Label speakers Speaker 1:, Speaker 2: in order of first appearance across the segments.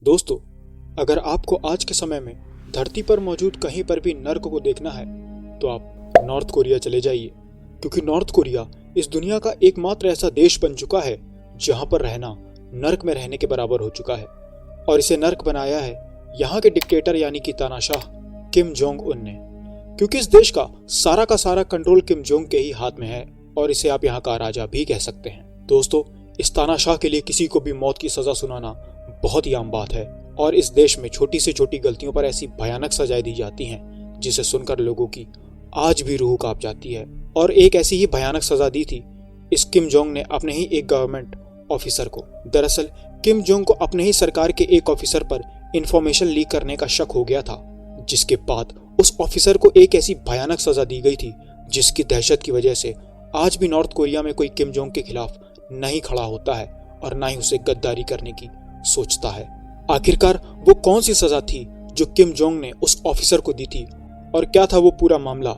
Speaker 1: दोस्तों, अगर आपको आज के समय में धरती पर मौजूद कहीं पर भी नर्क को देखना है तो आप नॉर्थ कोरिया चले जाइए, क्योंकि नॉर्थ कोरिया इस दुनिया का एकमात्र ऐसा देश बन चुका है जहां पर रहना नर्क में रहने के बराबर हो चुका है। और इसे नर्क बनाया है यहाँ के डिक्टेटर यानी कि तानाशाह किम जोंग उन ने, क्योंकि इस देश का सारा कंट्रोल किम जोंग के ही हाथ में है और इसे आप यहाँ का राजा भी कह सकते हैं। दोस्तों, इस तानाशाह के लिए किसी को भी मौत की सजा सुनाना बहुत ही आम बात है और इस देश में छोटी से छोटी गलतियों पर ऐसी भयानक सजाएं दी जाती हैं जिसे सुनकर लोगों की आज भी रूह कांप जाती है। और एक ऐसी ही भयानक सजा दी थी इस किम जोंग ने अपने ही एक गवर्नमेंट ऑफिसर को। दरअसल किम जोंग को अपने ही सरकार के एक ऑफिसर पर इंफॉर्मेशन लीक करने का शक हो गया था, जिसके बाद उस ऑफिसर को एक ऐसी भयानक सजा दी गई थी जिसकी दहशत की वजह से आज भी नॉर्थ कोरिया में कोई किम जोंग के खिलाफ नहीं खड़ा होता है और ना ही उसे गद्दारी करने की सोचता है। आखिरकार वो कौन सी सजा थी जो किम जोंग ने उस ऑफिसर को दी थी और क्या था वो पूरा मामला,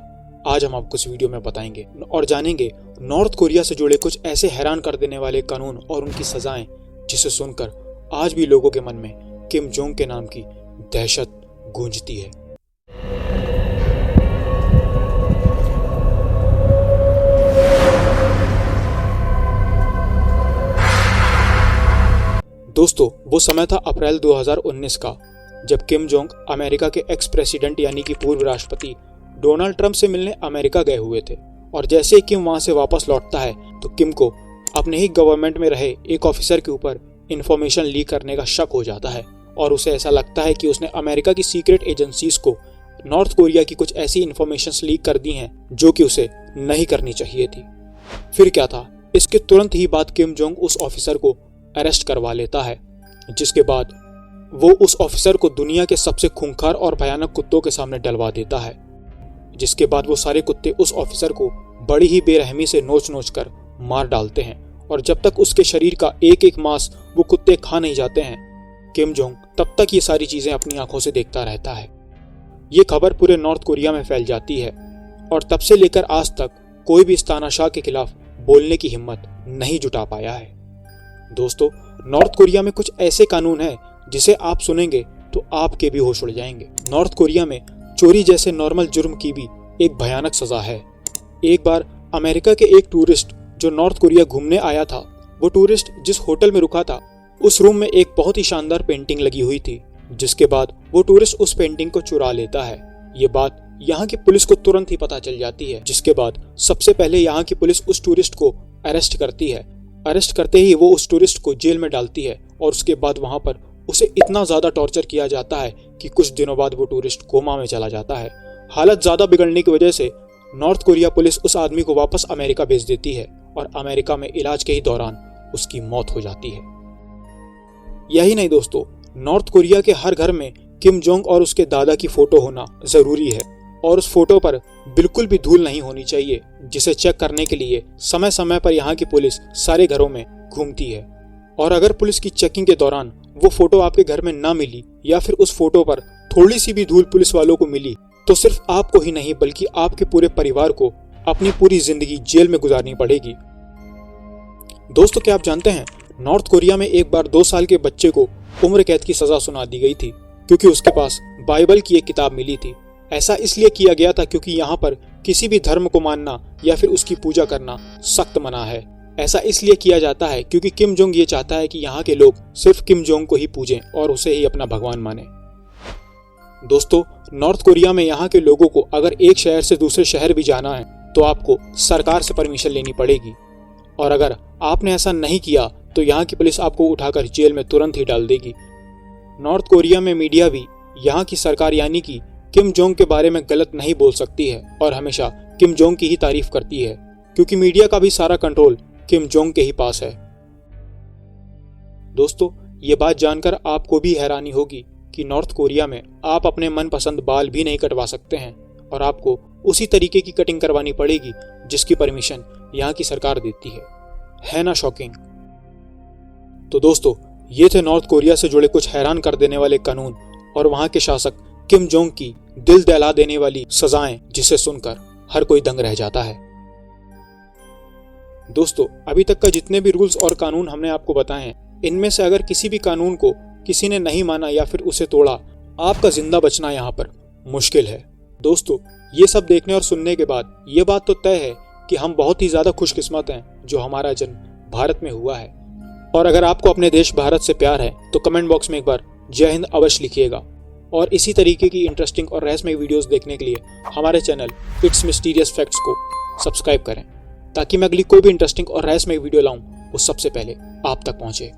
Speaker 1: आज हम आपको इस वीडियो में बताएंगे और जानेंगे नॉर्थ कोरिया से जुड़े कुछ ऐसे हैरान कर देने वाले कानून और उनकी सजाएं जिसे सुनकर आज भी लोगों के मन में किम जोंग के नाम की दहशत गूंजती है। दोस्तों, वो समय था अप्रैल 2019 का, जब किम जोंग अमेरिका के एक्स प्रेसिडेंट यानी कि पूर्व राष्ट्रपति डोनाल्ड ट्रंप से मिलने अमेरिका गए हुए थे। और जैसे ही किम वहां से वापस लौटता है तो किम को अपने ही गवर्नमेंट में रहे एक ऑफिसर के ऊपर इंफॉर्मेशन लीक करने का शक हो जाता है और उसे ऐसा लगता है कि उसने अमेरिका की सीक्रेट एजेंसीज को नॉर्थ कोरिया की कुछ ऐसी इंफॉर्मेशन लीक कर दी हैं जो कि उसे नहीं करनी चाहिए थी। फिर क्या था, इसके तुरंत ही बाद किम जोंग उस ऑफिसर को अरेस्ट करवा लेता है, जिसके बाद वो उस ऑफिसर को दुनिया के सबसे खूंखार और भयानक कुत्तों के सामने डलवा देता है, जिसके बाद वो सारे कुत्ते उस ऑफिसर को बड़ी ही बेरहमी से नोच नोच कर मार डालते हैं। और जब तक उसके शरीर का एक एक मांस वो कुत्ते खा नहीं जाते हैं, किम जोंग तब तक ये सारी चीजें अपनी आंखों से देखता रहता है। ये खबर पूरे नॉर्थ कोरिया में फैल जाती है और तब से लेकर आज तक कोई भी इस तानाशाह के खिलाफ बोलने की हिम्मत नहीं जुटा पाया है। दोस्तों, नॉर्थ कोरिया में कुछ ऐसे कानून हैं जिसे आप सुनेंगे तो आपके भी होश उड़ जाएंगे। नॉर्थ कोरिया में चोरी जैसे नॉर्मल जुर्म की भी एक भयानक सजा है। एक बार अमेरिका के एक टूरिस्ट जो नॉर्थ कोरिया घूमने आया था, वो टूरिस्ट जिस होटल में रुका था उस रूम में एक बहुत ही शानदार पेंटिंग लगी हुई थी, जिसके बाद वो टूरिस्ट उस पेंटिंग को चुरा लेता है। ये बात यहाँ की पुलिस को तुरंत ही पता चल जाती है, जिसके बाद सबसे पहले यहाँ की पुलिस उस टूरिस्ट को अरेस्ट करती है। अरेस्ट करते ही वो उस टूरिस्ट को जेल में डालती है और उसके बाद वहां पर उसे इतना ज्यादा टॉर्चर किया जाता है कि कुछ दिनों बाद वो टूरिस्ट कोमा में चला जाता है। हालत ज्यादा बिगड़ने की वजह से नॉर्थ कोरिया पुलिस उस आदमी को वापस अमेरिका भेज देती है और अमेरिका में इलाज के ही दौरान उसकी मौत हो जाती है। यही नहीं दोस्तों, नॉर्थ कोरिया के हर घर में किम जोंग और उसके दादा की फोटो होना जरूरी है और उस फोटो पर बिल्कुल भी धूल नहीं होनी चाहिए, जिसे चेक करने के लिए समय समय पर यहाँ की पुलिस सारे घरों में घूमती है। और अगर पुलिस की चेकिंग के दौरान वो फोटो आपके घर में ना मिली या फिर उस फोटो पर थोड़ी सी भी धूल पुलिस वालों को मिली तो सिर्फ आपको ही नहीं बल्कि आपके पूरे परिवार को अपनी पूरी जिंदगी जेल में गुजारनी पड़ेगी। दोस्तों, क्या आप जानते हैं, नॉर्थ कोरिया में एक बार 2 साल के बच्चे को उम्र कैद की सजा सुना दी गई थी क्योंकि उसके पास बाइबल की एक किताब मिली थी। ऐसा इसलिए किया गया था क्योंकि यहाँ पर किसी भी धर्म को मानना या फिर उसकी पूजा करना सख्त मना है। ऐसा इसलिए किया जाता है क्योंकि किम जोंग ये चाहता है कि यहाँ के लोग सिर्फ किम जोंग को ही पूजें और उसे ही अपना भगवान माने। दोस्तों, नॉर्थ कोरिया में यहाँ के लोगों को अगर एक शहर से दूसरे शहर भी जाना है तो आपको सरकार से परमिशन लेनी पड़ेगी और अगर आपने ऐसा नहीं किया तो यहाँ की पुलिस आपको उठाकर जेल में तुरंत ही डाल देगी। नॉर्थ कोरिया में मीडिया भी यहाँ की सरकार यानी कि किम जोंग के बारे में गलत नहीं बोल सकती है और हमेशा किम जोंग की ही तारीफ करती है, क्योंकि मीडिया का भी सारा कंट्रोल किम जोंग के ही पास है। दोस्तों, ये बात जानकर आपको भी हैरानी होगी कि नॉर्थ कोरिया में आप अपने मनपसंद बाल भी नहीं कटवा सकते हैं और आपको उसी तरीके की कटिंग करवानी पड़ेगी जिसकी परमिशन यहाँ की सरकार देती है ना शॉकिंग? तो दोस्तों, ये थे नॉर्थ कोरिया से जुड़े कुछ हैरान कर देने वाले कानून और वहां के शासक किम जोंग की दिल दहला देने वाली सजाएं जिसे सुनकर हर कोई दंग रह जाता है। दोस्तों, अभी तक का जितने भी रूल्स और कानून हमने आपको बताए हैं, इनमें से अगर किसी भी कानून को किसी ने नहीं माना या फिर उसे तोड़ा, आपका जिंदा बचना यहाँ पर मुश्किल है। दोस्तों, ये सब देखने और सुनने के बाद ये बात तो तय है कि हम बहुत ही ज़्यादा खुशकिस्मत हैं जो हमारा जन्म भारत में हुआ है। और अगर आपको अपने देश भारत से प्यार है तो कमेंट बॉक्स में एक बार जय हिंद अवश्य लिखिएगा। और इसी तरीके की इंटरेस्टिंग और रहस्यमय वीडियोस देखने के लिए हमारे चैनल इट्स मिस्टीरियस फैक्ट्स को सब्सक्राइब करें, ताकि मैं अगली कोई भी इंटरेस्टिंग और रहस्यमय वीडियो लाऊं वो सबसे पहले आप तक पहुंचे।